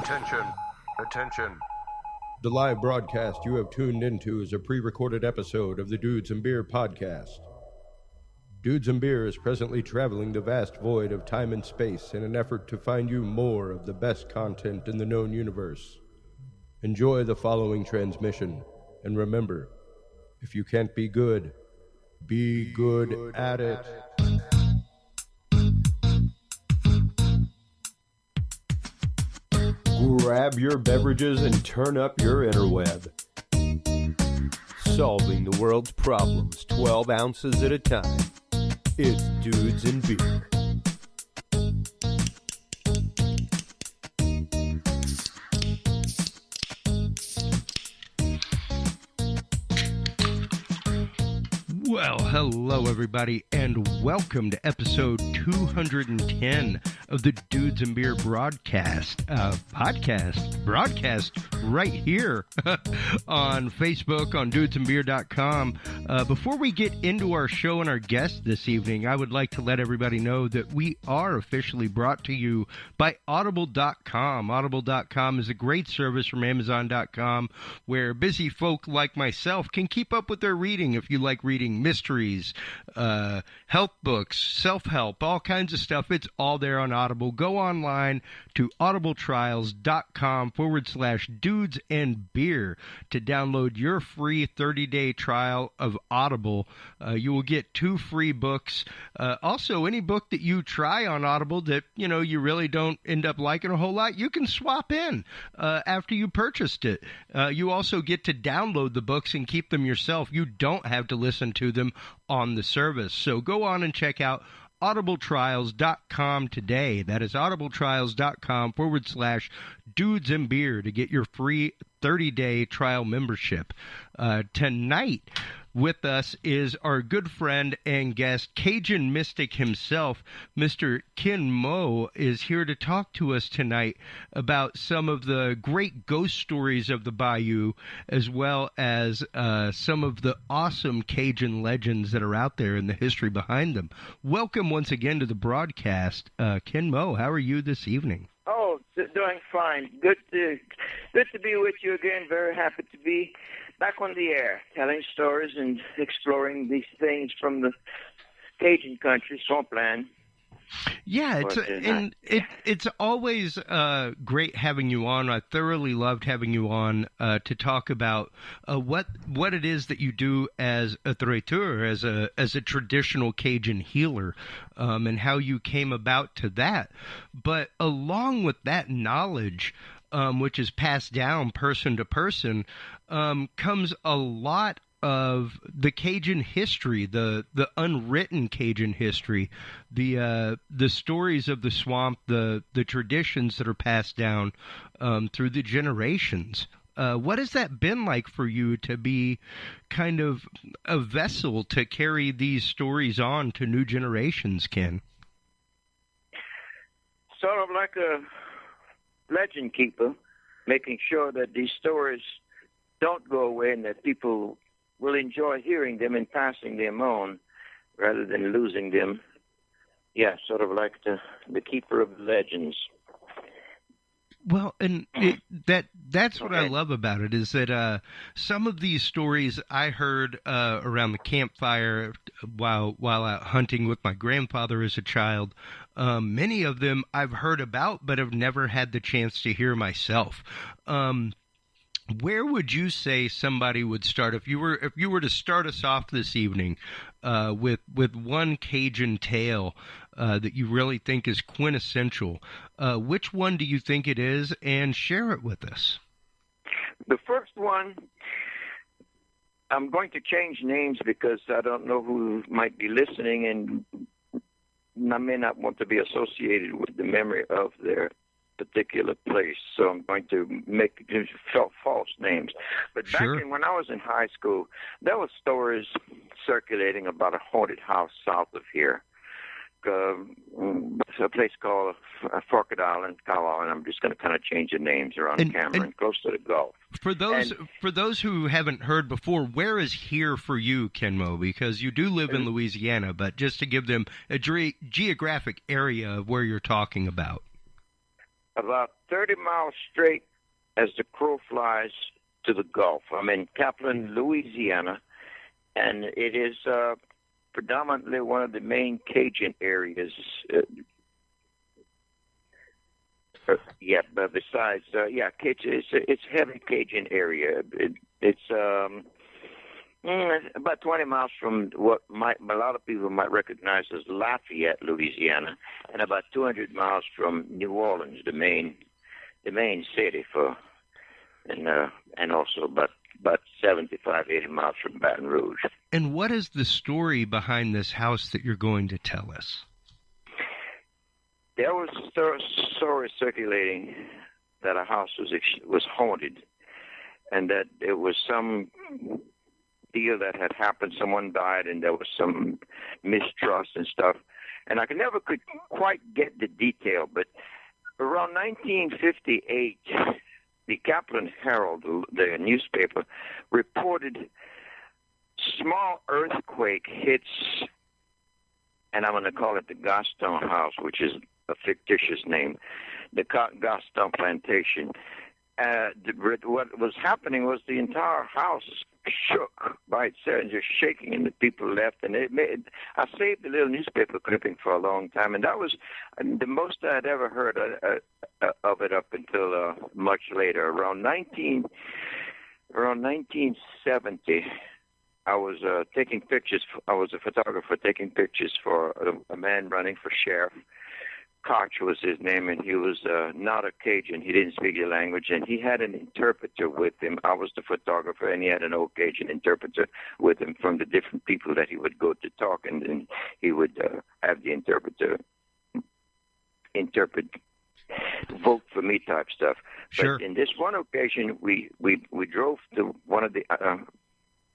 Attention. Attention. The live broadcast you have tuned into is a pre-recorded episode of the Dudes and Beer podcast. Dudes and Beer is presently traveling the vast void of time and space in an effort to find you more of the best content in the known universe. Enjoy the following transmission, and remember, if you can't be good at it. Grab your beverages and turn up your interweb. Solving the world's problems 12 ounces at a time. It's Dudes and Beer. Well, hello everybody, and welcome to episode 210 of the Dudes and Beer broadcast right here on Facebook, on dudesandbeer.com. Before we get into our show and our guest this evening, I would like to let everybody know that we are officially brought to you by Audible.com. Audible.com is a great service from Amazon.com where busy folk like myself can keep up with their reading. If you like reading mysteries, health books, self-help, all kinds of stuff, it's all there on Audible. Go online to audibletrials.com/dudesandbeer to download your free 30-day trial of Audible. You will get 2 free books. Also, any book that you try on Audible that, you really don't end up liking a whole lot, you can swap in after you purchased it. You also get to download the books and keep them yourself. You don't have to listen to them on the service. So go on and check out audibletrials.com today. That is audibletrials.com/dudesandbeer to get your free 30-day trial membership. Tonight with us is our good friend and guest, Cajun mystic himself, Mr. Ken Meaux, is here to talk to us tonight about some of the great ghost stories of the Bayou, as well as some of the awesome Cajun legends that are out there and the history behind them. Welcome once again to the broadcast. Ken Meaux, how are you this evening? Oh, doing fine. Good to be with you again. Very happy to be back on the air, telling stories and exploring these things from the Cajun country, swampland. Yeah, it's always great having you on. I thoroughly loved having you on to talk about what it is that you do as a traiteur, as a traditional Cajun healer, and how you came about to that. But along with that knowledge, which is passed down person to person, comes a lot of the Cajun history, the unwritten Cajun history, the stories of the swamp, the traditions that are passed down through the generations. What has that been like for you to be kind of a vessel to carry these stories on to new generations, Ken? Sort of like a legend keeper, making sure that these stories don't go away and that people will enjoy hearing them and passing them on rather than losing them. Yeah, sort of like the keeper of legends. Well, and that's what I love about it, is that some of these stories I heard around the campfire while out hunting with my grandfather as a child. Many of them I've heard about but have never had the chance to hear myself. Where would you say somebody would start if you were to start us off this evening with one Cajun tale that you really think is quintessential? Which one do you think it is, and share it with us? The first one, I'm going to change names because I don't know who might be listening, and I may not want to be associated with the memory of their particular place, so I'm going to make false names. But back when I was in high school, there were stories circulating about a haunted house south of here, a place called Forked Island, and I'm just going to kind of change the names around the camera and close to the Gulf. For those who haven't heard before, where is here for you, Ken Meaux? Because you do live in Louisiana, but just to give them a geographic area of where you're talking about. About 30 miles straight as the crow flies to the Gulf. I'm in Kaplan, Louisiana, and it is predominantly one of the main Cajun areas. But besides, it's heavy Cajun area. It's about 20 miles from what a lot of people might recognize as Lafayette, Louisiana, and about 200 miles from New Orleans, the main city and also about 75, 80 miles from Baton Rouge. And what is the story behind this house that you're going to tell us? There was a story circulating that a house was haunted, and that it was some deal that had happened. Someone died, and there was some mistrust and stuff. And I could quite get the detail, but around 1958, the Kaplan Herald, the newspaper, reported small earthquake hits, and I'm going to call it the Gaston House, which is a fictitious name, the Gaston Plantation. What was happening was the entire house shook by itself and just shaking, and the people left. And I saved the little newspaper clipping for a long time, and that was the most I had ever heard of it up until much later. Around 1970, I was taking pictures. I was a photographer taking pictures for a man running for sheriff. Koch was his name, and he was not a Cajun. He didn't speak the language, and he had an interpreter with him. I was the photographer, and he had an old Cajun interpreter with him from the different people that he would go to talk, and then he would have the interpreter interpret, vote for me type stuff. Sure. But in this one occasion, we drove to one of the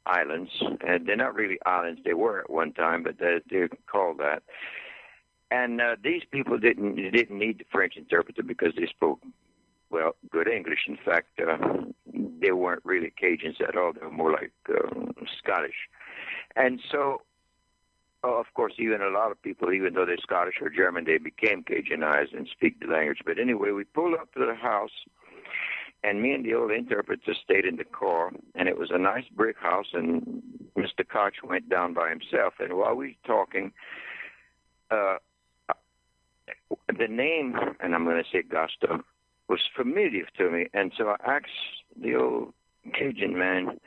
islands, and they're not really islands. They were at one time, but they're called that. And these people didn't need the French interpreter because they spoke, well, good English. In fact, they weren't really Cajuns at all. They were more like Scottish. And so, of course, even a lot of people, even though they're Scottish or German, they became Cajunized and speak the language. But anyway, we pulled up to the house, and me and the old interpreter stayed in the car, and it was a nice brick house, and Mr. Koch went down by himself. And while we were talking, the name, and I'm going to say Gaston, was familiar to me. And so I asked the old Cajun man,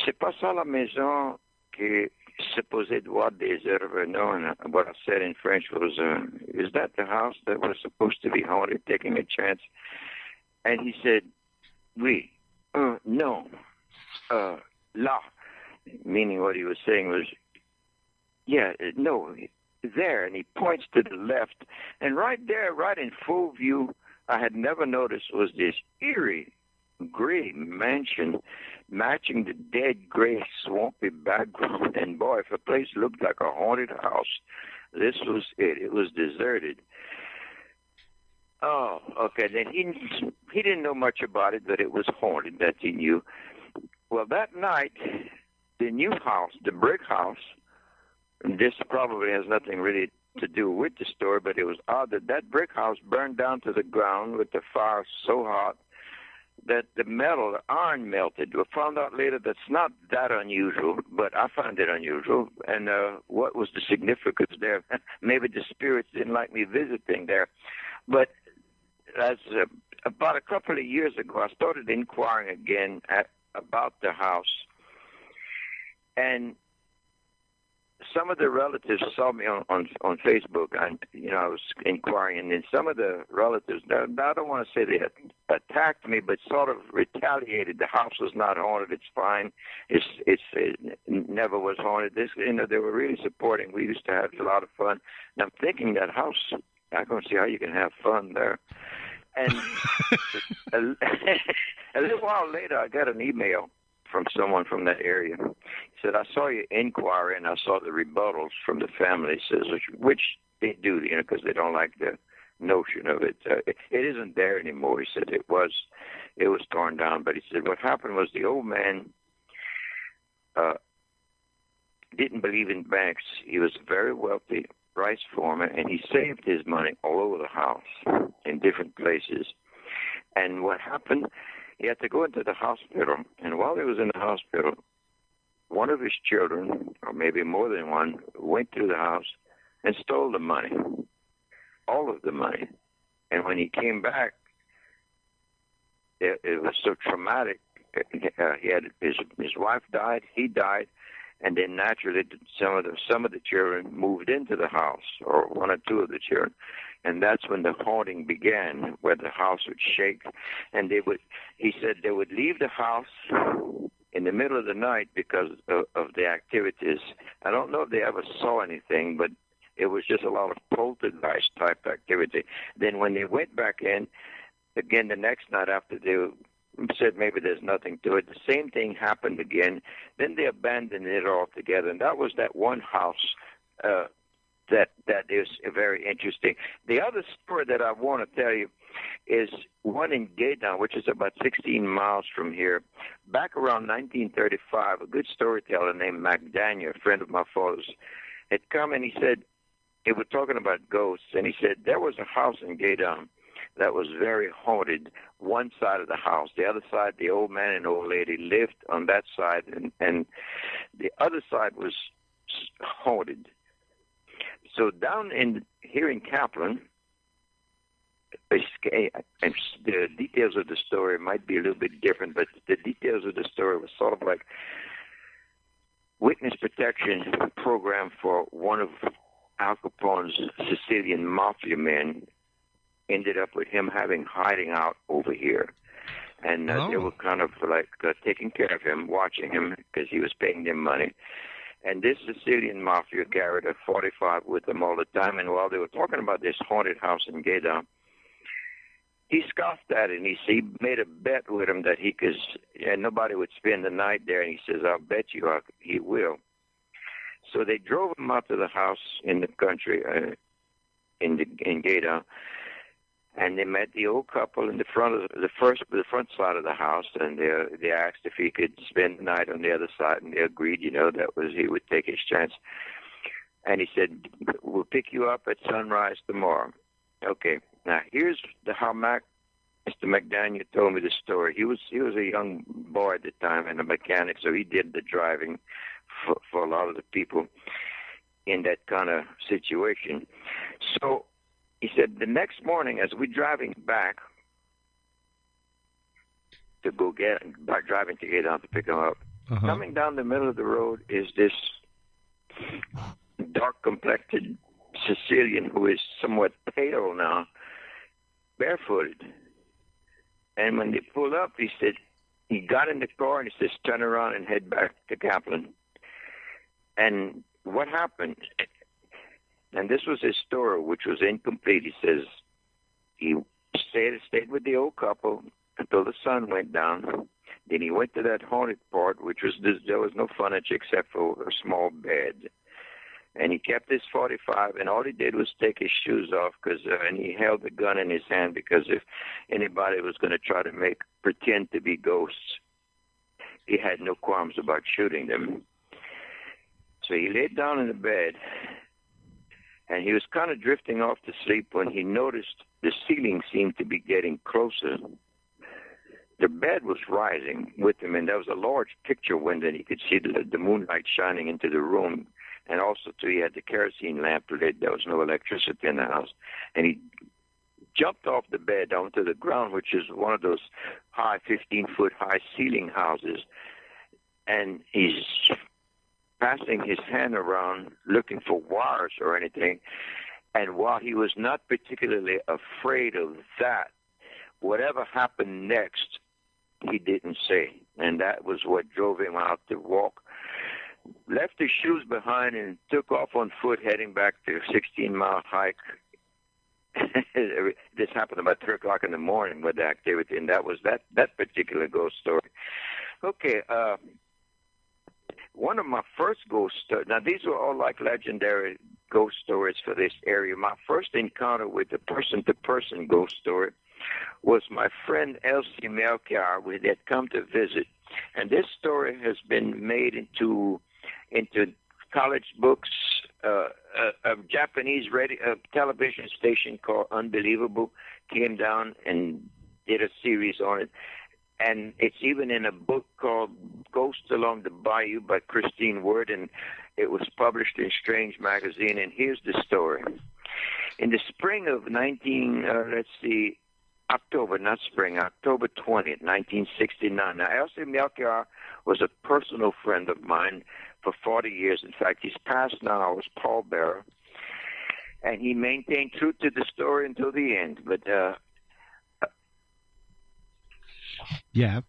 c'est pas ça la maison qui supposée doit des revenants? And what I said in French was, is that the house that was supposed to be haunted, taking a chance? And he said, oui, no, là, meaning what he was saying was, yeah, no, there. And he points to the left, and right there, right in full view, I had never noticed, was this eerie gray mansion matching the dead gray swampy background. And boy, if a place looked like a haunted house, this was it. It was deserted. Oh, okay. Then he didn't know much about it, but it was haunted, that he knew. Well, that night, the new house, the brick house, and this probably has nothing really to do with the story, but it was odd that brick house burned down to the ground with the fire so hot that the iron melted. We found out later that's not that unusual, but I found it unusual. And what was the significance there? Maybe the spirits didn't like me visiting there. But as about a couple of years ago, I started inquiring again about the house. And some of the relatives saw me on Facebook, and I was inquiring, and some of the relatives, I don't want to say they attacked me, but sort of retaliated. The house was not haunted; it's fine. It never was haunted. They were really supporting. We used to have a lot of fun. And I'm thinking that house, I don't see how you can have fun there. And a little while later, I got an email from someone from that area. He said, I saw your inquiry, and I saw the rebuttals from the family, says, which they do, because they don't like the notion of it. It isn't there anymore. He said it was torn down. But he said what happened was the old man didn't believe in banks. He was a very wealthy rice farmer, and he saved his money all over the house in different places. And what happened, he had to go into the hospital. And while he was in the hospital, one of his children, or maybe more than one, went to the house and stole the money, all of the money. And when he came back, it was so traumatic. He had his wife died, he died, and then naturally some of the children moved into the house, or one or two of the children, and that's when the haunting began, where the house would shake, and he said they would leave the house in the middle of the night because of the activities. I don't know if they ever saw anything, but it was just a lot of poltergeist type activity. Then when they went back in, again the next night after they said maybe there's nothing to it, the same thing happened again. Then they abandoned it altogether, and that was that one house that is very interesting. The other story that I want to tell you is one in Gaydon, which is about 16 miles from here. Back around 1935, a good storyteller named McDaniel, a friend of my father's, had come and he said, they were talking about ghosts, and he said there was a house in Gaydon that was very haunted. One side of the house, the other side, the old man and old lady lived on that side, and the other side was haunted. So down here in Kaplan, and the details of the story might be a little bit different, but the details of the story was sort of like witness protection program for one of Al Capone's Sicilian mafia men. Ended up with him hiding out over here. And they were kind of like taking care of him, watching him, because he was paying them money. And this Sicilian mafia carried a 45 with them all the time. And while they were talking about this haunted house in Gaydon, he scoffed at it, and he made a bet with him that he could, and nobody would spend the night there. And he says, I'll bet you he will. So they drove him out to the house in the country, in Gaydon. And they met the old couple in the front of the front side of the house, and they asked if he could spend the night on the other side, and they agreed. He would take his chance. And he said, "We'll pick you up at sunrise tomorrow." Okay. Now here's how Mr. McDaniel told me the story. He was a young boy at the time and a mechanic, so he did the driving for a lot of the people in that kind of situation. So he said the next morning, as we're driving back to driving to get down to pick him up, coming down the middle of the road is this dark-complected Sicilian who is somewhat pale now, barefooted. And when they pulled up, he said, he got in the car and he says, turn around and head back to Kaplan. And what happened? And this was his story, which was incomplete. He says he stayed with the old couple until the sun went down. Then he went to that haunted part, which was there was no furniture except for a small bed. And he kept his 45, and all he did was take his shoes off, and he held the gun in his hand because if anybody was going to try to pretend to be ghosts, he had no qualms about shooting them. So he laid down in the bed, and he was kind of drifting off to sleep when he noticed the ceiling seemed to be getting closer. The bed was rising with him, and there was a large picture window, and he could see the moonlight shining into the room. And also, too, he had the kerosene lamp lit. There was no electricity in the house. And he jumped off the bed onto the ground, which is one of those high, 15-foot high ceiling houses. And he's passing his hand around looking for wires or anything. And while he was not particularly afraid of that, whatever happened next, he didn't say. And that was what drove him out to walk. Left his shoes behind and took off on foot, heading back to a 16-mile hike. This happened about 3 o'clock in the morning with the activity, and that was that particular ghost story. Okay, one of my first ghost stories, now these were all like legendary ghost stories for this area. My first encounter with the person-to-person ghost story was my friend Elsie Melchior, who had come to visit. And this story has been made into college books. A Japanese television station called Unbelievable came down and did a series on it. And it's even in a book called Ghost Along the Bayou by Christine Ward, and it was published in Strange Magazine. And here's the story. In the spring of October 20th, 1969. Now, Elsie Melchior was a personal friend of mine for 40 years. In fact, he's passed now. I was pallbearer. And he maintained truth to the story until the end. But yeah,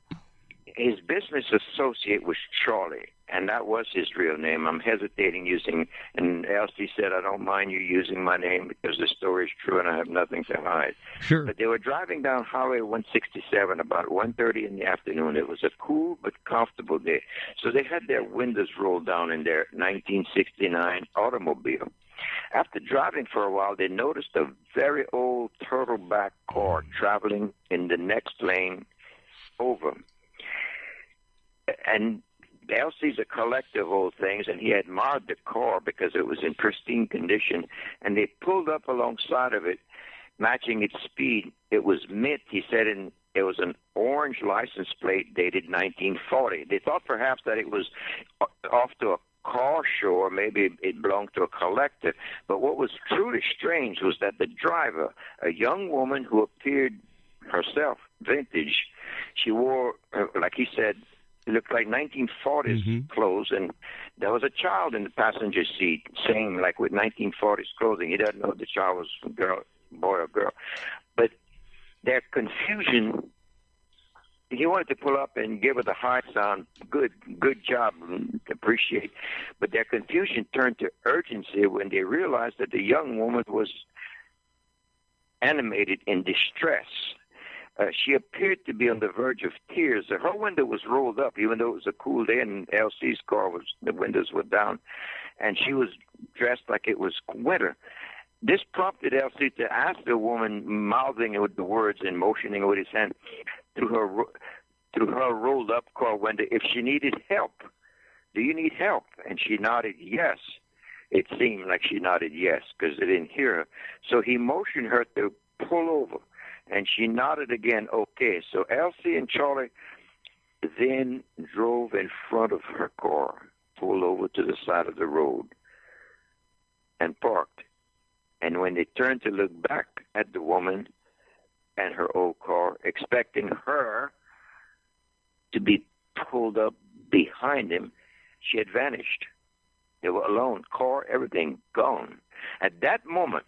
his business associate was Charlie, and that was his real name. I'm hesitating using, and Elsie said, I don't mind you using my name because the story is true and I have nothing to hide. Sure. But they were driving down Highway 167 about 1:30 in the afternoon. It was a cool but comfortable day. So they had their windows rolled down in their 1969 automobile. After driving for a while, they noticed a very old turtleback car traveling in the next lane over. And Elsie's a collector of old things, and he admired the car because it was in pristine condition. And they pulled up alongside of it, matching its speed. It was mint, he said, and it was an orange license plate dated 1940. They thought perhaps that it was off to a car show, or maybe it belonged to a collector. But what was truly strange was that the driver, a young woman who appeared herself vintage, she wore, like he said, it looked like 1940s clothes, and there was a child in the passenger seat, saying like with 1940s clothing. He doesn't know if the child was a girl, boy or girl. But their confusion, he wanted to pull up and give her the high sound, good job, appreciate. But their confusion turned to urgency when they realized that the young woman was animated in distress. She appeared to be on the verge of tears. Her window was rolled up, even though it was a cool day, and LC's car the windows were down, and she was dressed like it was winter. This prompted LC to ask the woman, mouthing with the words and motioning with his hand through her rolled up car window, if she needed help. Do you need help? And she nodded yes. It seemed like she nodded yes because they didn't hear her. So he motioned her to pull over. And she nodded again, okay. So Elsie and Charlie then drove in front of her car, pulled over to the side of the road, and parked. And when they turned to look back at the woman and her old car, expecting her to be pulled up behind him, she had vanished. They were alone, car, everything gone. At that moment,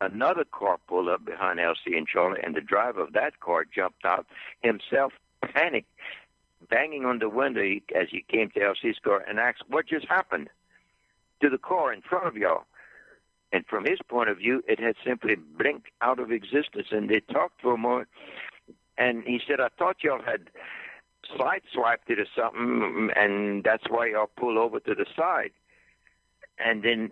another car pulled up behind Elsie and Charlie, and the driver of that car jumped out himself, panicked, banging on the window as he came to Elsie's car and asked, what just happened to the car in front of y'all? And from his point of view, it had simply blinked out of existence. And they talked for a moment, and he said, I thought y'all had sideswiped it or something, and that's why y'all pulled over to the side. And then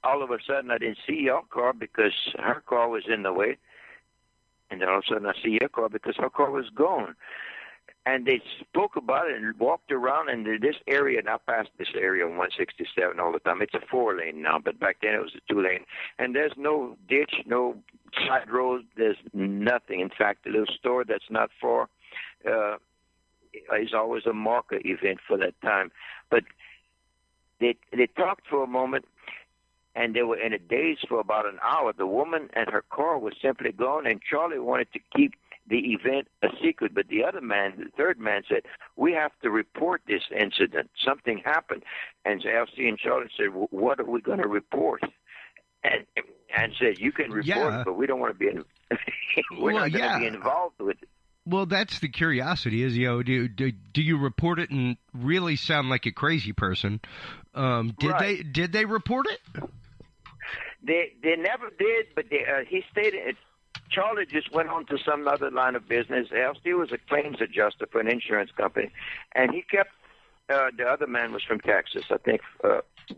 all of a sudden, I didn't see your car because her car was in the way. And then all of a sudden, I see your car because her car was gone. And they spoke about it and walked around. And this area, and I pass this area on 167 all the time. It's a 4-lane now, but back then it was a 2-lane. And there's no ditch, no side road. There's nothing. In fact, the little store that's not far is always a marker event for that time. But they talked for a moment. And they were in a daze for about an hour. The woman and her car was simply gone, and Charlie wanted to keep the event a secret. But the other man, the third man, said, we have to report this incident. Something happened. And so Elsie and Charlie said, well, what are we going to report? And said, you can report it, but we don't want to be we're not going to be involved with it. Well, that's the curiosity is, do you report it and really sound like a crazy person? Did they report it? They never did, but he stated Charlie just went on to some other line of business. Elsie was a claims adjuster for an insurance company, and he kept the other man was from Texas, I think,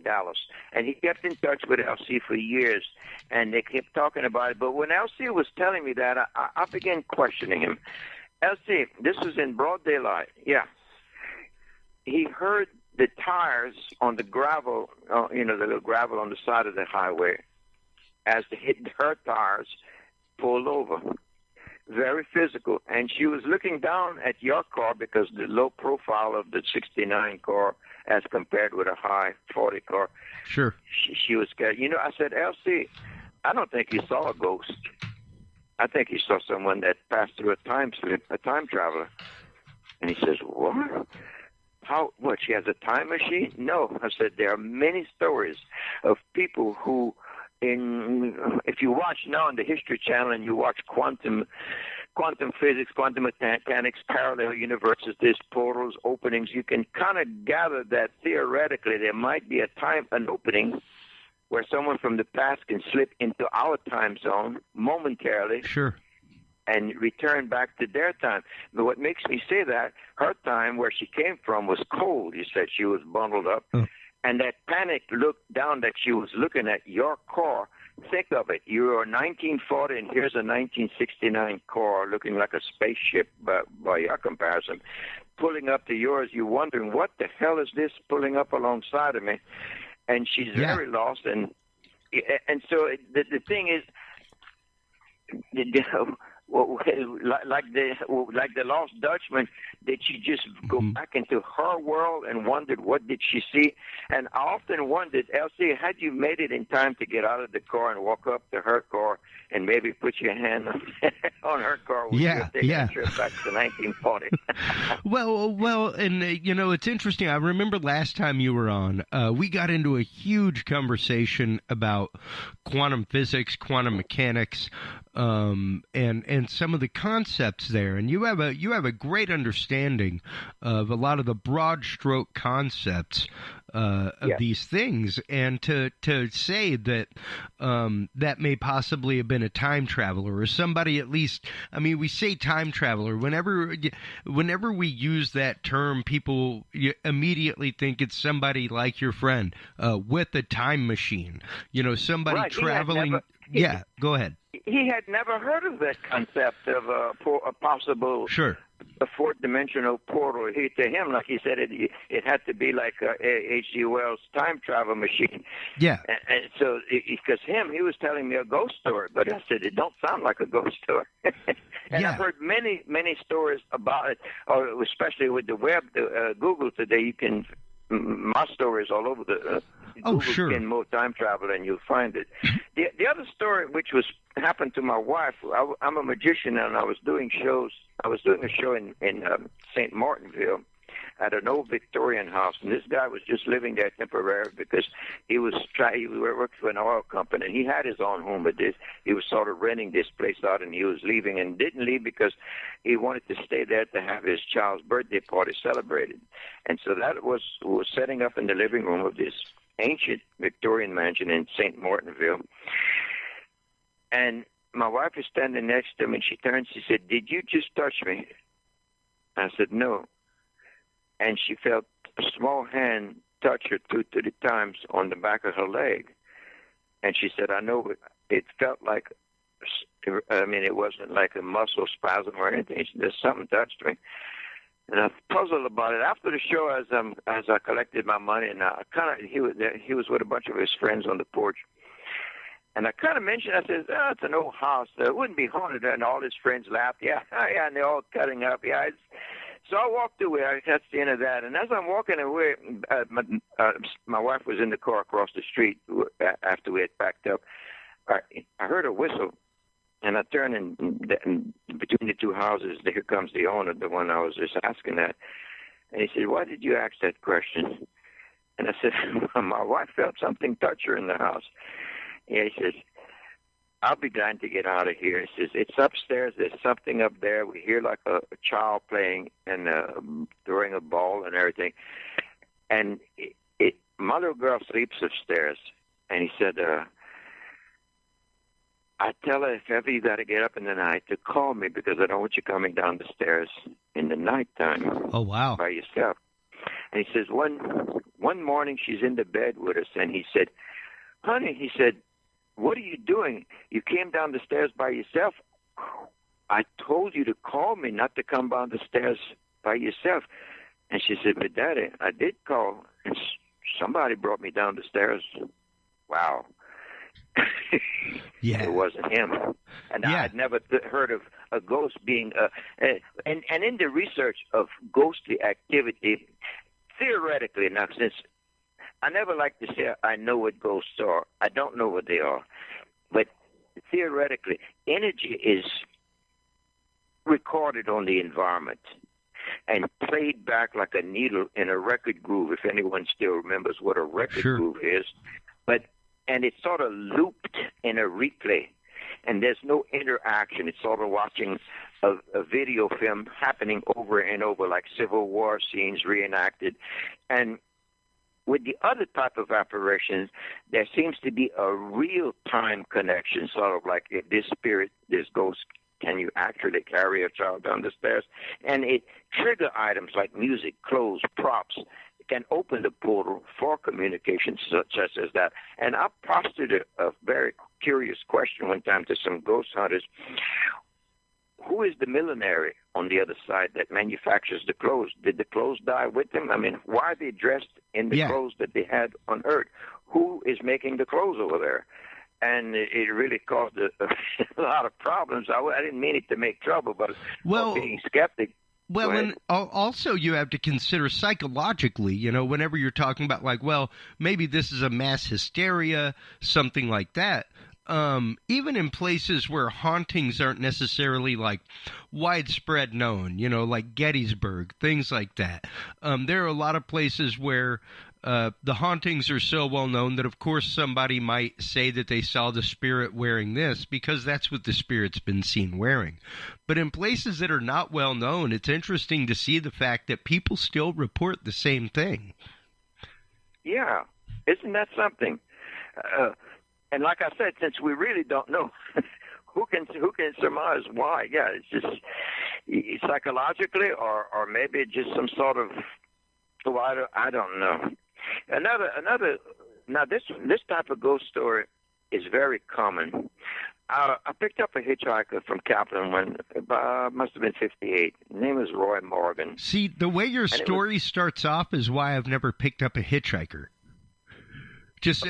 Dallas, and he kept in touch with Elsie for years, and they kept talking about it. But when Elsie was telling me that, I began questioning him. Elsie, this was in broad daylight. Yeah, he heard the tires on the gravel, the little gravel on the side of the highway, as they hit her tires, pulled over. very physical. And she was looking down at your car because the low profile of the 69 car as compared with a high 40 car. Sure. She was scared. I said, Elsie, I don't think you saw a ghost. I think you saw someone that passed through a time slip, a time traveler. And he says, what? How? What, she has a time machine? No. I said, there are many stories of people who, if you watch now on the History Channel and you watch quantum physics, quantum mechanics, parallel universes, there's portals, openings, you can kind of gather that theoretically there might be an opening where someone from the past can slip into our time zone momentarily. Sure. And return back to their time. But what makes me say that, her time where she came from was cold. You said she was bundled up. Oh. And that panic look down that she was looking at your car, think of it. You're 1940 and here's a 1969 car looking like a spaceship by your comparison. Pulling up to yours, you're wondering, what the hell is this pulling up alongside of me? And she's very lost. And so the thing is, like the Lost Dutchman, did she just go back into her world and wondered what did she see? And I often wondered, Elsie, had you made it in time to get out of the car and walk up to her car and maybe put your hand on her car, would you have taken a trip back to 1940? Well, and it's interesting. I remember last time you were on, we got into a huge conversation about quantum physics, quantum mechanics, and some of the concepts there, and you have a great understanding of a lot of the broad stroke concepts of these things, and to say that that may possibly have been a time traveler or somebody, at least. I mean, we say time traveler whenever we use that term, people immediately think it's somebody like your friend with a time machine. Somebody traveling. Go ahead. He had never heard of that concept of a possible a fourth-dimensional portal. To him, like he said, it had to be like H.G. Wells' time travel machine. Yeah. And so, because he was telling me a ghost story, but I said, it don't sound like a ghost story. And I've heard many, many stories about it, or especially with the web, Google today, you can... My story is all over the Google Ken Meaux time travel, and you'll find it. The other story, which happened to my wife, I'm a magician, and I was doing shows. I was doing a show in St. Martinville at an old Victorian house, and this guy was just living there temporarily because he worked for an oil company, and he had his own home, but he was sort of renting this place out, and he was leaving, and didn't leave because he wanted to stay there to have his child's birthday party celebrated. And so that was setting up in the living room of this ancient Victorian mansion in St. Martinville. And my wife is standing next to him, and she turns, she said, "Did you just touch me?" I said, "No." And she felt a small hand touch her 2 to 3 times on the back of her leg. And she said, "I know, but it felt like, it wasn't like a muscle spasm or anything. Just something touched me." And I was puzzled about it. After the show, as I collected my money, and he was with a bunch of his friends on the porch. And I kind of mentioned, I said, it's an old house. It wouldn't be haunted. And all his friends laughed. Yeah, and they're all cutting up. Yeah, so I walked away. That's the end of that. And as I'm walking away, my wife was in the car across the street after we had packed up. I heard a whistle, and I turned, and between the two houses, here comes the owner, the one I was just asking that. And he said, "Why did you ask that question?" And I said, "My wife felt something touch her in the house." Yeah, he says, "I'll be glad to get out of here." He says, "It's upstairs. There's something up there. We hear like a child playing and throwing a ball and everything." And my little girl sleeps upstairs. And he said, "I tell her if ever you got to get up in the night to call me because I don't want you coming down the stairs in the nighttime." Oh, wow. By yourself. And he says, one morning she's in the bed with us, and he said, "Honey," he said, "what are you doing? You came down the stairs by yourself." "I told you to call me, not to come down the stairs by yourself." And she said, "But Daddy, I did call, and somebody brought me down the stairs." Wow. Yeah. It wasn't him. And I had never heard of a ghost being and in the research of ghostly activity, theoretically, now since I never like to say I know what ghosts are, I don't know what they are, but theoretically, energy is recorded on the environment and played back like a needle in a record groove, if anyone still remembers what a record groove is. And it's sort of looped in a replay, and there's no interaction. It's sort of watching a video film happening over and over, like Civil War scenes reenacted. And with the other type of apparitions, there seems to be a real-time connection, sort of like if this spirit, this ghost, can you actually carry a child down the stairs? And it trigger items like music, clothes, props. It can open the portal for communication such as that. And I posted a very curious question one time to some ghost hunters. Who is the millionaire on the other side that manufactures the clothes? Did the clothes die with them? I mean, why are they dressed in the clothes that they had on Earth? Who is making the clothes over there? And it really caused a lot of problems. I didn't mean it to make trouble, but being skeptic. Well, and also you have to consider psychologically, whenever you're talking about like, well, maybe this is a mass hysteria, something like that. Even in places where hauntings aren't necessarily like widespread known, like Gettysburg, things like that. There are a lot of places where the hauntings are so well known that, of course, somebody might say that they saw the spirit wearing this because that's what the spirit's been seen wearing. But in places that are not well known, it's interesting to see the fact that people still report the same thing. Yeah. Isn't that something? And like I said, since we really don't know, who can surmise why? Yeah, it's just psychologically, or maybe just some sort of. I don't know. Another. Now this type of ghost story is very common. I picked up a hitchhiker from Kaplan when must have been 1958. His name is Roy Morgan. See, the way your story starts off is why I've never picked up a hitchhiker. Just,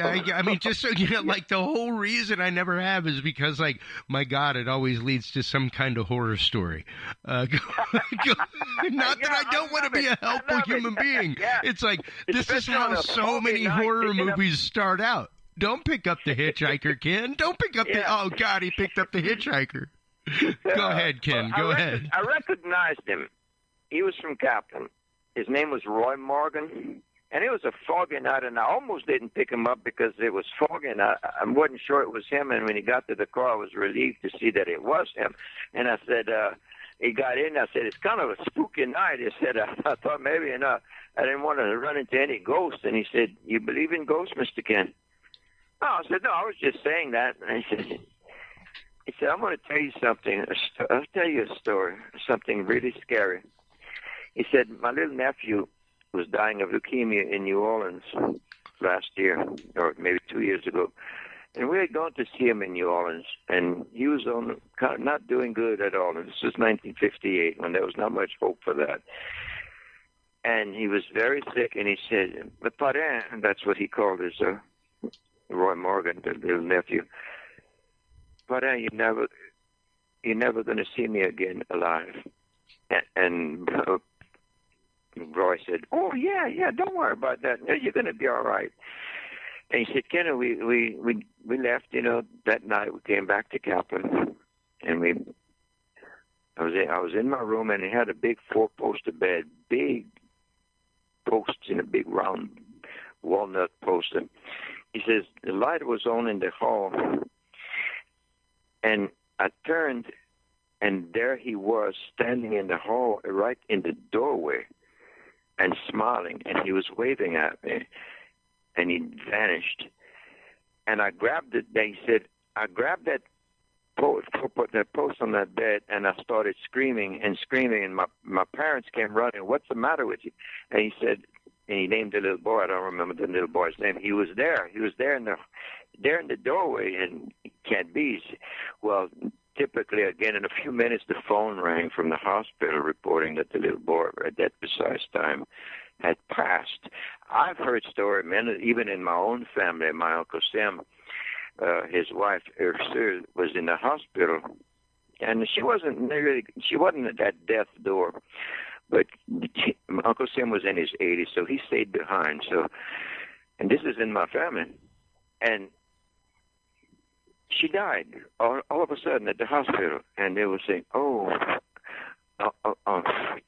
just so you know, like the whole reason I never have is because, like, my God, it always leads to some kind of horror story. Not that I don't want to be a helpful human being. Yeah. It's like, this is how so many horror movies start out. Don't pick up the hitchhiker, Ken. Don't pick up oh, God, he picked up the hitchhiker. Go ahead, Ken. Go ahead. I recognized him. He was from Kaplan. His name was Roy Morgan. And it was a foggy night, and I almost didn't pick him up because it was foggy, and I wasn't sure it was him. And when he got to the car, I was relieved to see that it was him. And I said, he got in, I said, it's kind of a spooky night. He said, I thought maybe, I didn't want to run into any ghosts. And he said, you believe in ghosts, Mr. Ken? Oh, I said, no, I was just saying that. And he said, I'm going to tell you something. I'll tell you a story, something really scary. He said, my little nephew was dying of leukemia in New Orleans last year, or maybe 2 years ago. And we had gone to see him in New Orleans, and he was not doing good at all. And this was 1958, when there was not much hope for that. And he was very sick, and he said, "Le parrain," and that's what he called his Roy Morgan, the little nephew. "Parrain, you're never going to see me again alive." And Roy said, "Oh yeah, don't worry about that. No, you're going to be all right." And he said, "Kenny, we left, that night. We came back to Kaplan, and I was in my room, and it had a big 4-poster bed, big posts in a big round walnut poster." He says the light was on in the hall, and I turned, and there he was standing in the hall, right in the doorway, and smiling, and he was waving at me, and he vanished. And I grabbed it. He said, I grabbed that post on that bed, and I started screaming, and my parents came running. "What's the matter with you?" And he said, and he named the little boy. I don't remember the little boy's name. He was there. He was there in the doorway, and he can't be. Well, typically, again, in a few minutes, the phone rang from the hospital reporting that the little boy at that precise time had passed. I've heard stories, even in my own family, my Uncle Sam, his wife Ursule was in the hospital, and she wasn't at that death door, but Uncle Sam was in his 80s, so he stayed behind. So, and this is in my family, and she died all of a sudden at the hospital, and they were saying, "Oh,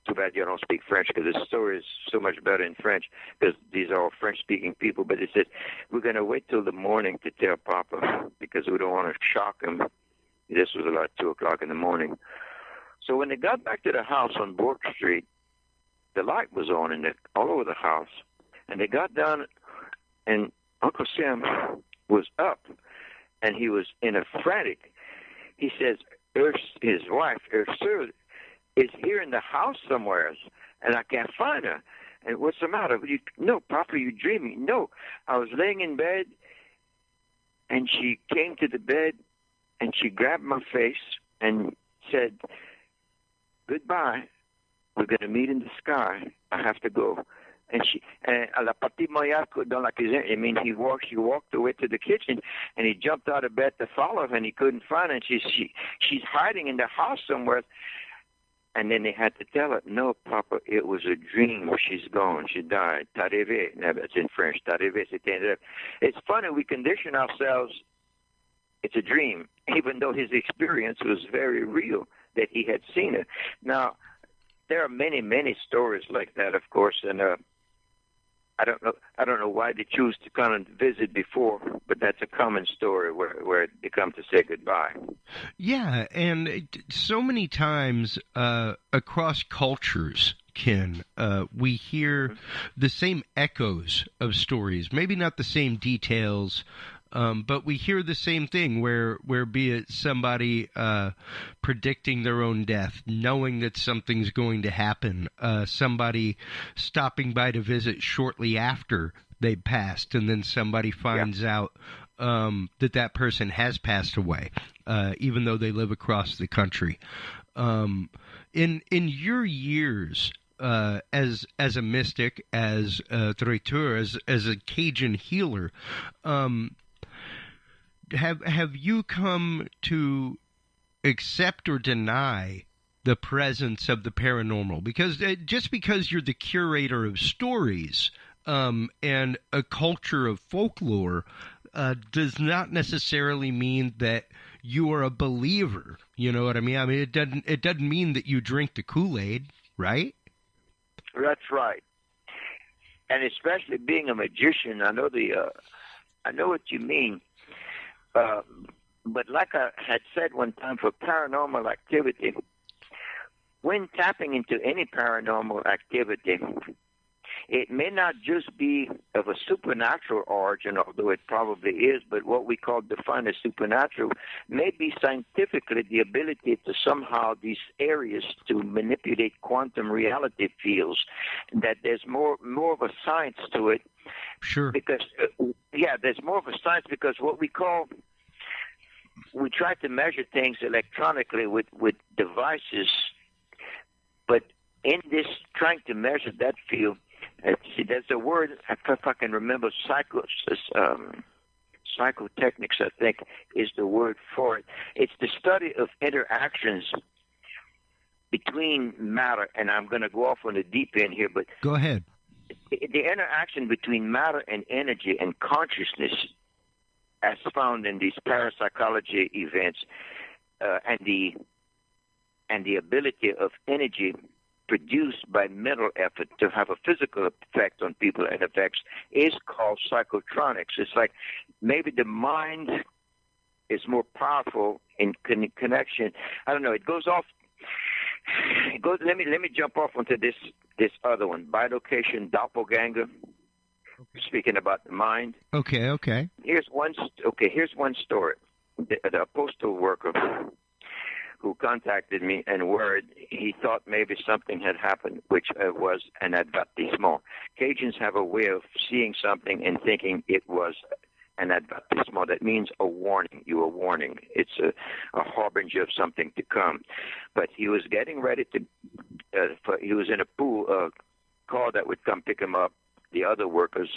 too bad you don't speak French, because the story is so much better in French, because these are all French-speaking people." But they said, "We're going to wait till the morning to tell Papa, because we don't want to shock him." This was about 2 o'clock in the morning. So when they got back to the house on Bourke Street, the light was on all over the house. And they got down, and Uncle Sam was up, and he was in a frantic. He says, his wife, Ursule, is here in the house somewhere, and I can't find her. And what's the matter? No, Papa, you dreaming? No, I was laying in bed, and she came to the bed, and she grabbed my face and said, "Goodbye. We're going to meet in the sky. I have to go." And elle a parti Montréal dans la cuisine. I mean, she walked away to the kitchen, and he jumped out of bed to follow her, and he couldn't find her. And she's hiding in the house somewhere. And then they had to tell her, "No, Papa, it was a dream. She's gone. She died. T'as rêvé." That's in French. T'as rêvé, c'était un rêve. It's funny, we condition ourselves. It's a dream, even though his experience was very real, that he had seen it. Now, there are many, many stories like that, of course, and I don't know why they choose to come and visit before, but that's a common story where they come to say goodbye. Yeah, and so many times across cultures, Ken, we hear the same echoes of stories, maybe not the same details, but we hear the same thing where be it somebody predicting their own death, knowing that something's going to happen, somebody stopping by to visit shortly after they passed, and then somebody finds out that person has passed away, even though they live across the country. In your years as a mystic, as a traiteur, as a Cajun healer, have you come to accept or deny the presence of the paranormal? Because just because you're the curator of stories and a culture of folklore does not necessarily mean that you are a believer. You know what I mean? I mean, it doesn't mean that you drink the Kool-Aid, right? That's right. And especially being a magician, I know what you mean. But like I had said one time, for paranormal activity, when tapping into any paranormal activity, it may not just be of a supernatural origin, although it probably is, but what we define as supernatural may be scientifically the ability to somehow these areas to manipulate quantum reality fields, that there's more of a science to it. Sure. Because, there's more of a science, because what we try to measure things electronically with devices, but in this trying to measure that field, there's a word, if I can remember, psychotechnics, I think, is the word for it. It's the study of interactions between matter, and I'm going to go off on the deep end here, but go ahead. The interaction between matter and energy and consciousness, as found in these parapsychology events, and the ability of energy produced by mental effort to have a physical effect on people and effects, is called psychotronics. It's like maybe the mind is more powerful in connection. I don't know. It goes off. Let me jump off onto this other one. Bilocation doppelganger. Okay. Speaking about the mind. Okay. Here's one story. The postal worker who contacted me and worried, he thought maybe something had happened, which was an avertissement. Cajuns have a way of seeing something and thinking it was an avertissement. That means a warning. You are warning. It's a harbinger of something to come. But he was getting ready to, he was in a pool, a car that would come pick him up, the other workers,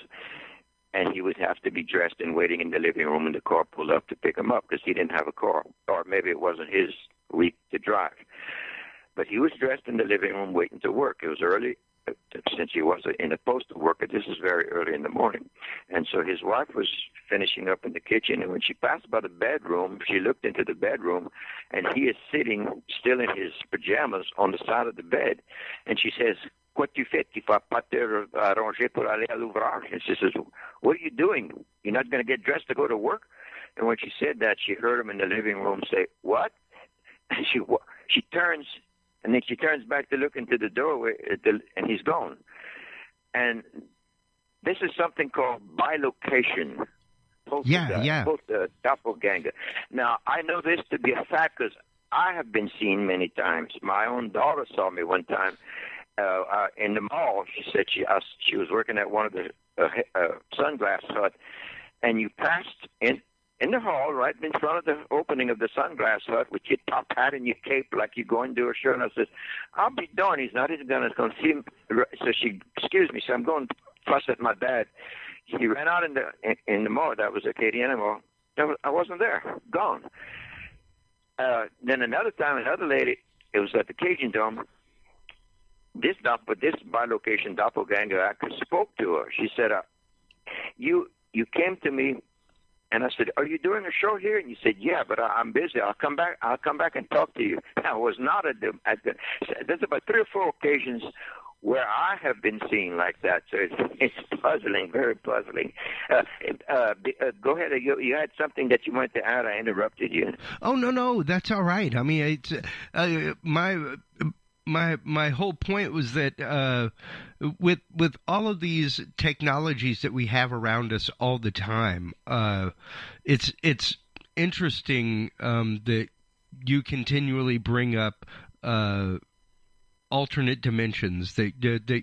and he would have to be dressed and waiting in the living room, and the car pulled up to pick him up because he didn't have a car, or maybe it wasn't his week to drive. But he was dressed in the living room waiting to work. It was early, since he was in a postal worker. This is very early in the morning. And so his wife was finishing up in the kitchen, and when she passed by the bedroom, she looked into the bedroom, and he is sitting still in his pajamas on the side of the bed. And she says, "Quoi tu fais? Tu vas pas te arranger pour aller à l'ouvrage?" And she says, "What are you doing? You're not going to get dressed to go to work?" And when she said that, she heard him in the living room say, "What?" And she turns, and then she turns back to look into the doorway, and he's gone. And this is something called bilocation. Doppelganger. Now, I know this to be a fact because I have been seen many times. My own daughter saw me one time in the mall. She said she was working at one of the sunglass hut, and you passed in the hall right in front of the opening of the sunglass hut with your top hat and your cape like you're going to a show. And I says, "I'll be darned, he's not even going to see me." So she, excuse me, so I'm going to fuss at my dad. He ran out in the mall. That was Acadiana Mall. I wasn't there. Gone. Then another time, another lady, it was at the Cajun Dome. This bilocation doppelganger actor spoke to her. She said, you came to me, and I said, "Are you doing a show here?" And you said, "Yeah, but I'm busy. I'll come back and talk to you." I was not there's about 3 or 4 occasions where I have been seen like that. So it's puzzling, very puzzling. Go ahead. You had something that you wanted to add. I interrupted you. Oh, no, that's all right. I mean, it's my whole point was that with all of these technologies that we have around us all the time, it's interesting that you continually bring up alternate dimensions, that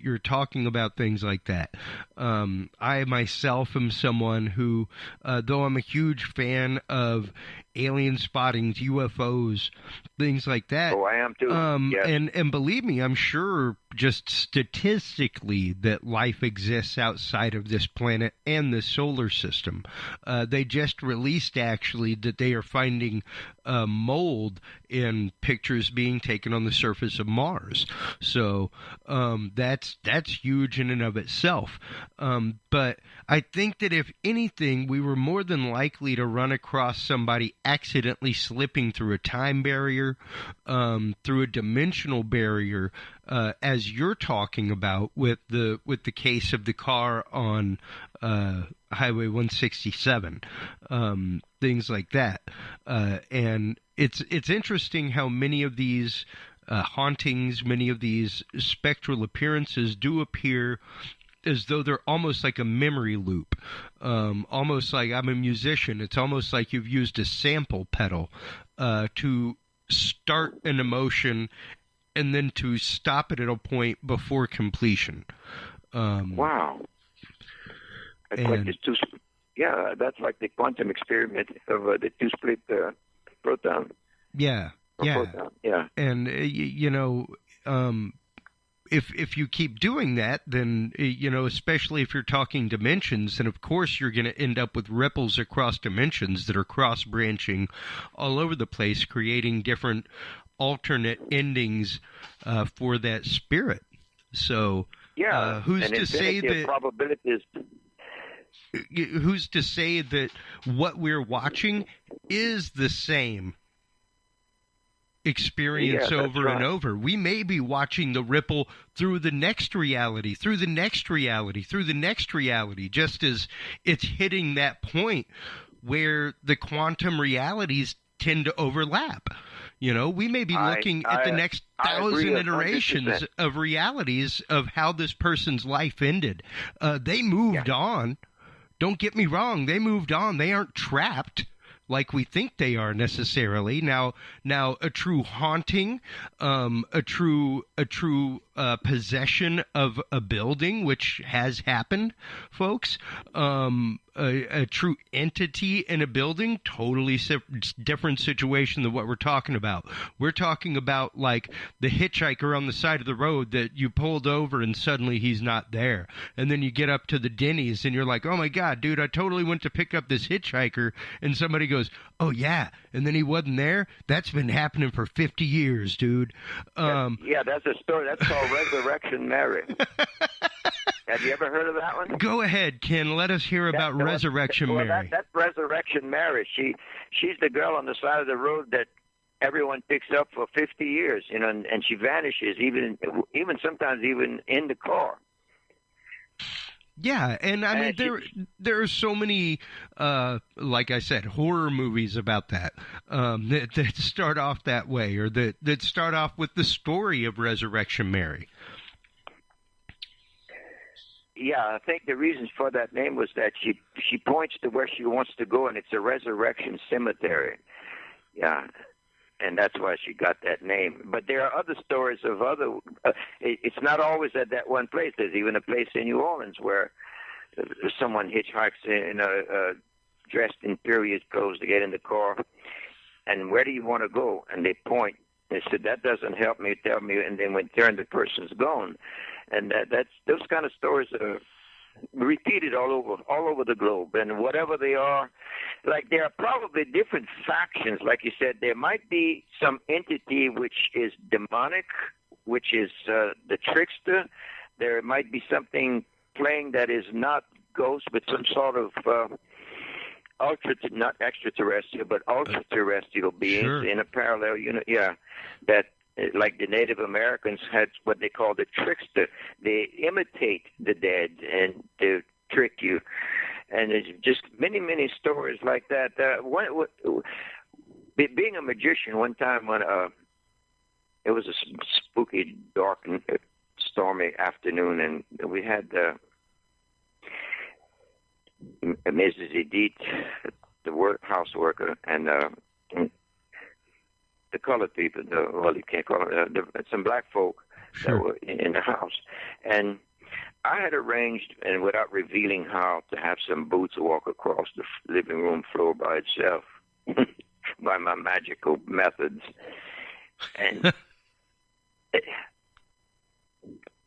you're talking about things like that. I myself am someone who, though I'm a huge fan of alien spottings, UFOs, things like that. Oh, I am too. Yes. And believe me, I'm sure just statistically that life exists outside of this planet and the solar system. They just released actually that they are finding mold in pictures being taken on the surface of Mars. So that's huge in and of itself. But I think that if anything, we were more than likely to run across somebody accidentally slipping through a time barrier, through a dimensional barrier, as you're talking about with the case of the car on Highway 167, things like that. And it's interesting how many of these hauntings, many of these spectral appearances do appear as though they're almost like a memory loop, almost like I'm a musician. It's almost like you've used a sample pedal to start an emotion and then to stop it at a point before completion. Wow. That's like the quantum experiment of the two-split proton. Yeah. Proton. Yeah. And, if you keep doing that, then, especially if you're talking dimensions, then of course you're going to end up with ripples across dimensions that are cross-branching all over the place, creating different alternate endings for that spirit. So who's to say that probabilities? Who's to say that what we're watching is the same experience over and over? We may be watching the ripple through the next reality, through the next reality, through the next reality, just as it's hitting that point where the quantum realities tend to overlap. We may be looking at the next 1,000 iterations of realities of how this person's life ended. They moved on. Don't get me wrong. They moved on. They aren't trapped like we think they are necessarily. Now a true haunting, a true possession of a building, which has happened, folks. A true entity in a building, totally different situation than what we're talking about. We're talking about like the hitchhiker on the side of the road that you pulled over and suddenly he's not there. And then you get up to the Denny's and you're like, oh my God, dude, I totally went to pick up this hitchhiker. And somebody goes, oh yeah. And then he wasn't there. That's been happening for 50 years, dude. Yeah, that's a story. That's called Resurrection Mary. Have you ever heard of that one? Go ahead, Ken. Let us hear about Resurrection Mary. That's Resurrection Mary. She's the girl on the side of the road that everyone picks up for 50 years, you know, and she vanishes, even sometimes even in the car. Yeah, and I mean there are so many, like I said, horror movies about that that start off that way, or that start off with the story of Resurrection Mary. Yeah, I think the reason for that name was that she points to where she wants to go, and it's a resurrection cemetery. Yeah, and that's why she got that name. But there are other stories of other. It's not always at that one place. There's even a place in New Orleans where someone hitchhikes dressed in period clothes to get in the car, and where do you want to go? And they point. They said, that doesn't help me, tell me, and then when turn, the person's gone. And that's those kind of stories are repeated all over the globe. And whatever they are, like there are probably different factions. Like you said, there might be some entity which is demonic, which is the trickster. There might be something playing that is not ghost, but some sort of not extraterrestrial, but ultra-terrestrial beings in a parallel unit. Yeah, that like the Native Americans had what they call the trickster. They imitate the dead and to trick you. And there's just many, many stories like that. Being a magician, one time when it was a spooky, dark, and stormy afternoon, and we had Mrs. Edith, the house worker, and the colored people, you can't call them, some black folk that were in the house. And I had arranged, and without revealing how, to have some boots walk across the living room floor by itself by my magical methods. And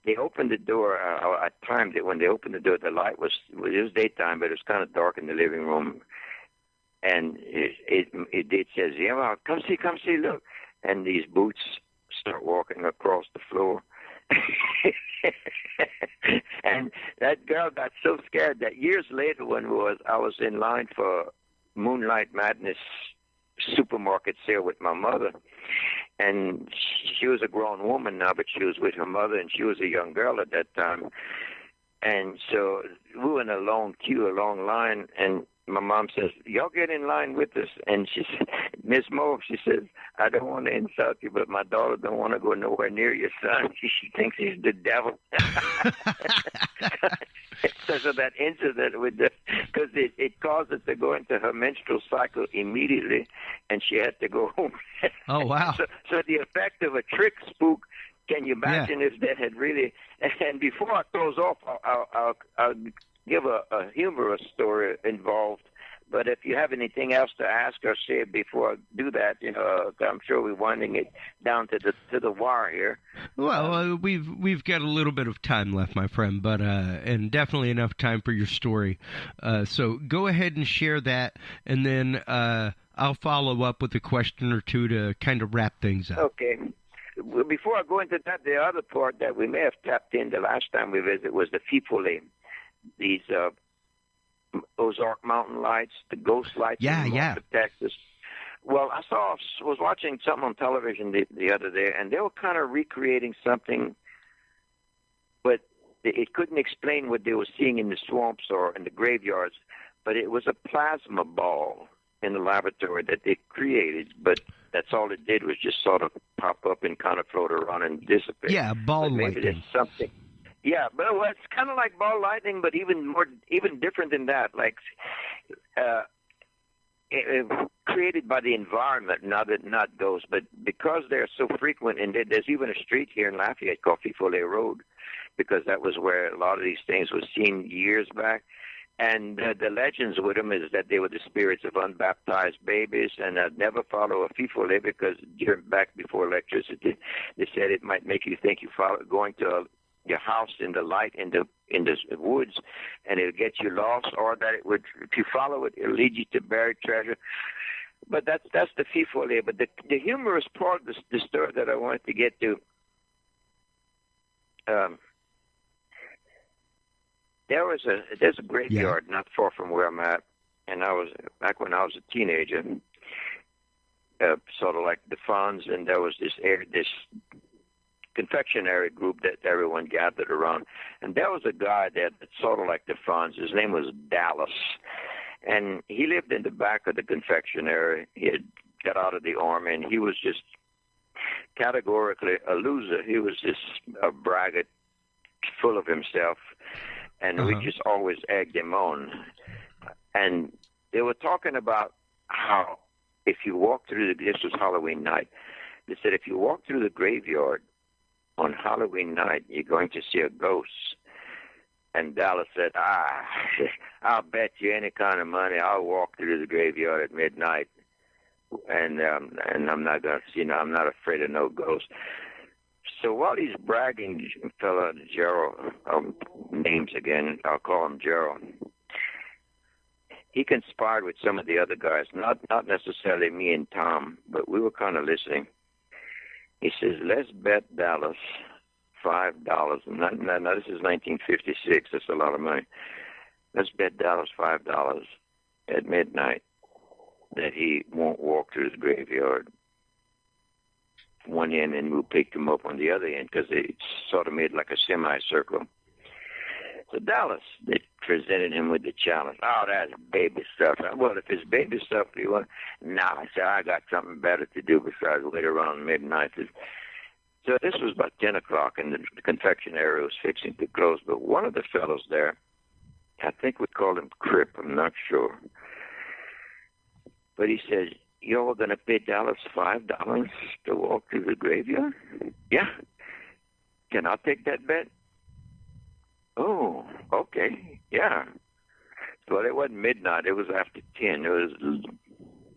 they opened the door. I timed it. When they opened the door, the light it was daytime, but it was kind of dark in the living room. And it says, yeah, well, come see, look. And these boots start walking across the floor. And that girl got so scared that years later, when I was in line for Moonlight Madness supermarket sale with my mother, and she was a grown woman now, but she was with her mother, and she was a young girl at that time. And so we were in a long queue, a long line, and my mom says, y'all get in line with us. And she said, Miss Meaux, she says, I don't want to insult you, but my daughter don't want to go nowhere near your son. She thinks he's the devil. So that incident because it caused her to go into her menstrual cycle immediately, and she had to go home. Oh, wow. So the effect of a trick spook, can you imagine if that had really, and before I close off, I'll give a humorous story involved. But if you have anything else to ask or say before I do that, I'm sure we're winding it down to the wire here. Well, we've got a little bit of time left, my friend, but and definitely enough time for your story. So go ahead and share that, and then I'll follow up with a question or two to kind of wrap things up. Okay. Before I go into that, the other part that we may have tapped in the last time we visited was the Fifole. These Ozark Mountain lights, the ghost lights in North Texas. Well, I was watching something on television the other day, and they were kind of recreating something, but it couldn't explain what they were seeing in the swamps or in the graveyards, but it was a plasma ball in the laboratory that they created, but that's all it did was just sort of pop up and kind of float around and dissipate. Yeah, ball lightning. Maybe there's something. Yeah, but it's kind of like ball lightning, but even different than that. Like, created by the environment, not ghosts, but because they're so frequent, and there's even a street here in Lafayette called Fifole Road, because that was where a lot of these things were seen years back. And the legends with them is that they were the spirits of unbaptized babies, and I'd never follow a Fifole because back before electricity, they said it might make you think you follow going to your house in the light in the woods, and it'll get you lost, or that it would, if you follow it, it'll lead you to buried treasure. But that's the Fifole. But the humorous part of the story that I wanted to get to, there's a graveyard not far from where I'm at, and I was back when I was a teenager, sort of like the Fonz, and there was this confectionery group that everyone gathered around. And there was a guy there that's sort of like the Fonz. His name was Dallas. And he lived in the back of the confectionery. He had got out of the army, and he was just categorically a loser. He was just a braggart, full of himself. And we just always egged him on. And they were talking about how if you walk through this was Halloween night. They said if you walk through the graveyard on Halloween night, you're going to see a ghost. And Dallas said, I'll bet you any kind of money I'll walk through the graveyard at midnight. And I'm not going to, I'm not afraid of no ghost. So while he's bragging, fella Gerald, names again, I'll call him Gerald, he conspired with some of the other guys, not necessarily me and Tom, but we were kind of listening. He says, let's bet Dallas $5. Now, this is 1956. That's a lot of money. Let's bet Dallas $5 at midnight that he won't walk through the graveyard one end, and we'll pick him up on the other end, because they sort of made like a semicircle. So Dallas, they presented him with the challenge. Oh, that's baby stuff. Well, if it's baby stuff, you want? I said, I got something better to do besides wait around midnight. So this was about 10 o'clock, and the confectionery was fixing to close. But one of the fellows there, I think we called him Crip, I'm not sure. But he says, you're going to pay Dallas $5 to walk through the graveyard? Yeah. Can I take that bet? Oh, okay, yeah. Well, it wasn't midnight. It was after 10. It was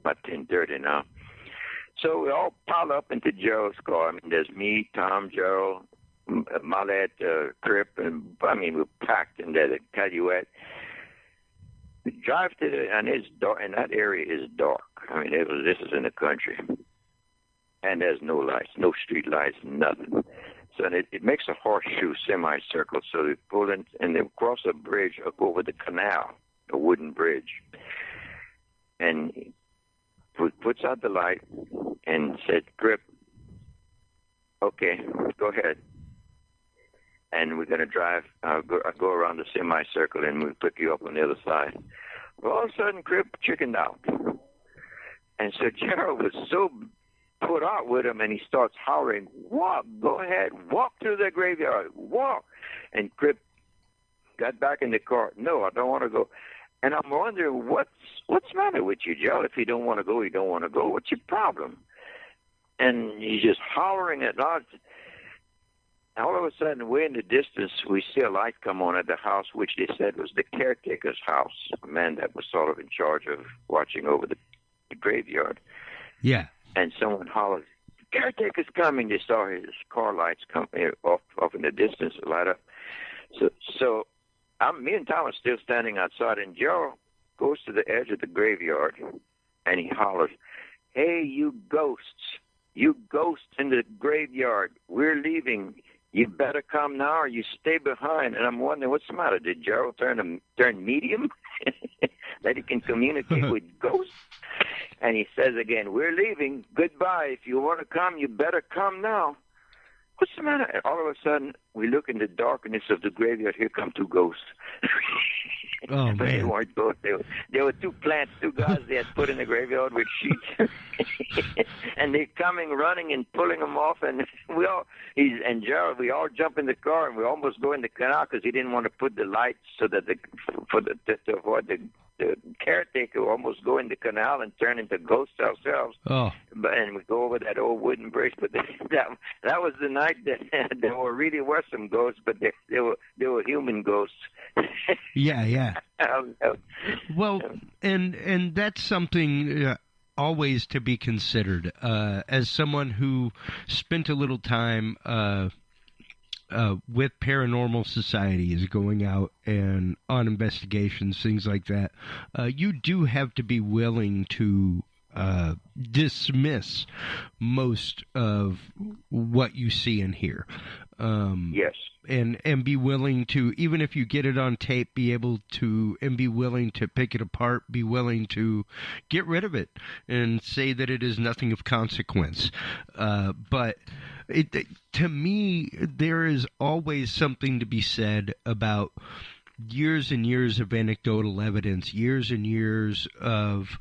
about 10:30 now. So we all pile up into Gerald's car. I mean, there's me, Tom, Gerald, Mallet, Crip, and we're packed in there, the Caluette. We drive to and it's dark, and that area is dark. I mean, this is in the country. And there's no lights, no street lights, nothing. So it makes a horseshoe semicircle. So they pull in and they cross a bridge up over the canal, a wooden bridge. And he puts out the light and said, Grip, okay, go ahead. And we're going to drive, go around the semicircle, and we'll pick you up on the other side. Well, all of a sudden, Grip chickened out. And so Gerald was so put out with him, and he starts hollering, walk, go ahead, walk through the graveyard, walk. And Crip got back in the car. No, I don't want to go. And I'm wondering, what's the matter with you, Joe? If you don't want to go, you don't want to go. What's your problem? And he's just hollering at us. All of a sudden, way in the distance, we see a light come on at the house, which they said was the caretaker's house, a man that was sort of in charge of watching over the graveyard. Yeah. And someone hollered, the caretaker's coming. They saw his car lights come off in the distance, light up. So me and Tom are still standing outside, and Joe goes to the edge of the graveyard, and he hollers, hey, you ghosts in the graveyard, we're leaving. You better come now or you stay behind. And I'm wondering, what's the matter? Did Gerald turn medium that he can communicate with ghosts? And he says again, we're leaving. Goodbye. If you want to come, you better come now. What's the matter? And all of a sudden, we look in the darkness of the graveyard. Here come two ghosts. Oh, man. They weren't ghosts. They were two guys they had put in the graveyard with sheets. And they coming running and pulling him off, and Gerald, we all jump in the car and we almost go in the canal because he didn't want to put the lights so that to avoid the caretaker will almost go in the canal and turn into ghosts ourselves. Oh. And we go over that old wooden bridge. But that was the night that there really were some ghosts, but they were human ghosts. Yeah. Well, and that's something always to be considered. As someone who spent a little time with paranormal societies, going out and on investigations, things like that, you do have to be willing to dismiss most of what you see and hear. Yes. And be willing to, even if you get it on tape, be willing to pick it apart, be willing to get rid of it and say that it is nothing of consequence. But to me, there is always something to be said about years and years of anecdotal evidence, years and years of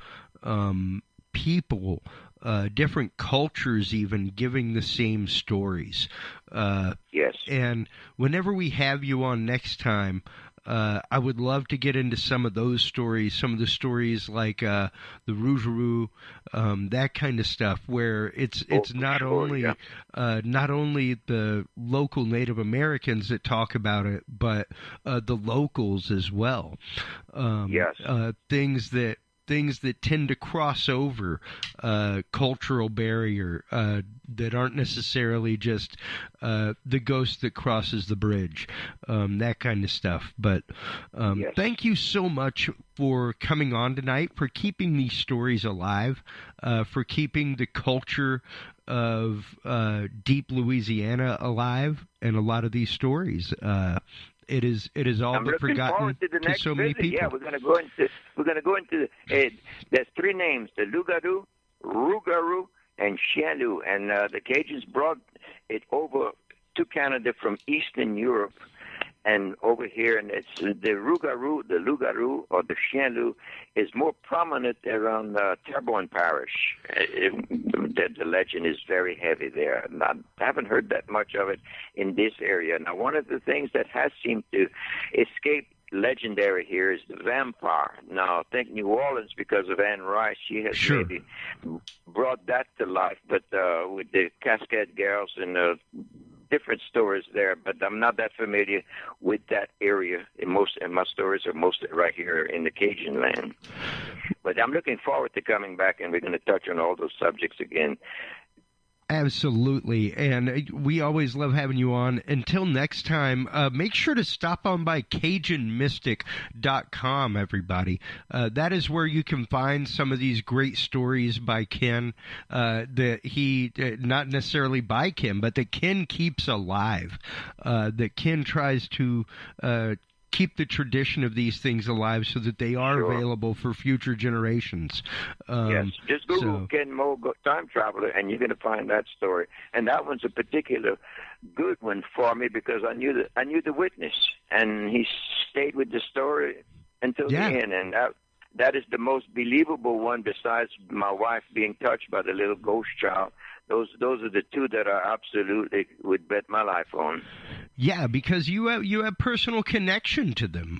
people, different cultures even giving the same stories. Yes. And whenever we have you on next time, I would love to get into some of those stories, some of the stories like the Rougarou, that kind of stuff, where it's not only the local Native Americans that talk about it, but the locals as well. Yes. Things that tend to cross over cultural barrier that aren't necessarily just the ghost that crosses the bridge, that kind of stuff. But yes. Thank you so much for coming on tonight, for keeping these stories alive, for keeping the culture of deep Louisiana alive, and a lot of these stories. It is all but forgotten to so many people. Yeah, we're going to go into there's three names: the Rougarou, and Chien-Loup, and the Cajuns brought it over to Canada from Eastern Europe and over here, and it's the Lougarou, or the Chien-Loup is more prominent around Terrebonne Parish. The legend is very heavy there. And I haven't heard that much of it in this area. Now, one of the things that has seemed to escape legendary here is the vampire. Now, I think New Orleans, because of Anne Rice, she has maybe brought that to life, but with the Cascade Girls and different stories there, but I'm not that familiar with that area. And my stories are mostly right here in the Cajun land. But I'm looking forward to coming back, and we're going to touch on all those subjects again. Absolutely, and we always love having you on. Until next time, make sure to stop on by CajunMystic.com, everybody. That is where you can find some of these great stories by Ken, that he, not necessarily by Ken, but that Ken keeps alive, that Ken tries to keep the tradition of these things alive so that they are available for future generations. Yes, just Google Ken Meaux, time traveler, and you're going to find that story. And that one's a particular good one for me because I knew the witness, and he stayed with the story until the end. And that is the most believable one, besides my wife being touched by the little ghost child. Those are the two that I absolutely would bet my life on. Yeah, because you have personal connection to them.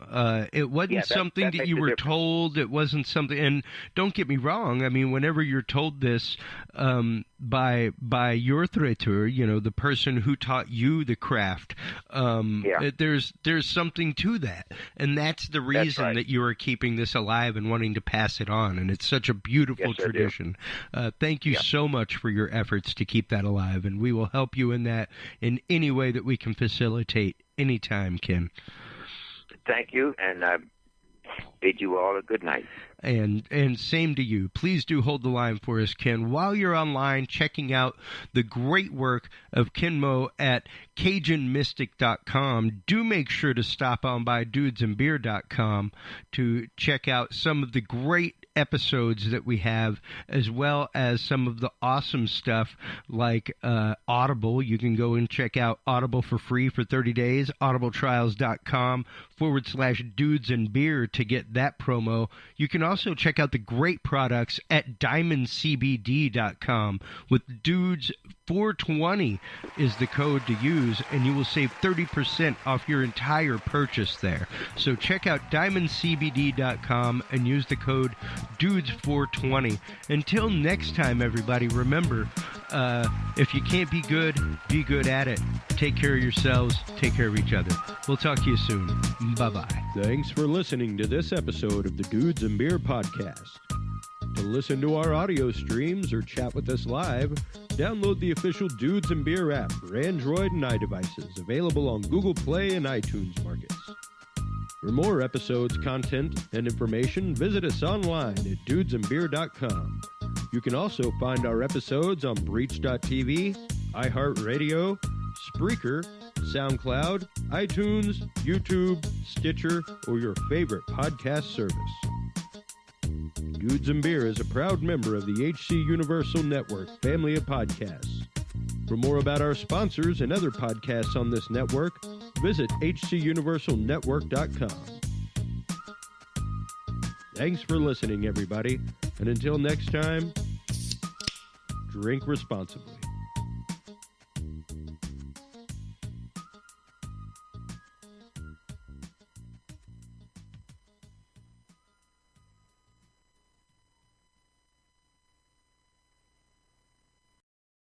It wasn't something that you were told. It wasn't something. And don't get me wrong. I mean, whenever you're told this by your traiteur, the person who taught you the craft, there's something to that, and that's the reason that you are keeping this alive and wanting to pass it on. And it's such a beautiful tradition. Thank you so much for your efforts to keep that alive, and we will help you in that in any way that we can facilitate anytime, Ken. Thank you, and I bid you all a good night. And same to you. Please do hold the line for us, Ken. While you're online checking out the great work of Ken Meaux at CajunMystic.com, do make sure to stop on by dudesandbeer.com to check out some of the great episodes that we have, as well as some of the awesome stuff like Audible. You can go and check out Audible for free for 30 days, audibletrials.com/dudesandbeer to get that promo. You can also check out the great products at diamondcbd.com with Dudes 420 is the code to use, and you will save 30% off your entire purchase there. So check out diamondcbd.com and use the code Dudes420. Until next time, everybody, remember, if you can't be good at it. Take care of yourselves. Take care of each other. We'll talk to you soon. Bye-bye. Thanks for listening to this episode of the Dudes and Beer Podcast. To listen to our audio streams or chat with us live, download the official Dudes and Beer app for Android and iDevices, available on Google Play and iTunes markets. For more episodes, content, and information, visit us online at dudesandbeer.com. You can also find our episodes on Breach.tv, iHeartRadio, Spreaker, SoundCloud, iTunes, YouTube, Stitcher, or your favorite podcast service. Dudes and Beer is a proud member of the HC Universal Network family of podcasts. For more about our sponsors and other podcasts on this network, visit hcuniversalnetwork.com. Thanks for listening, everybody, and until next time, drink responsibly.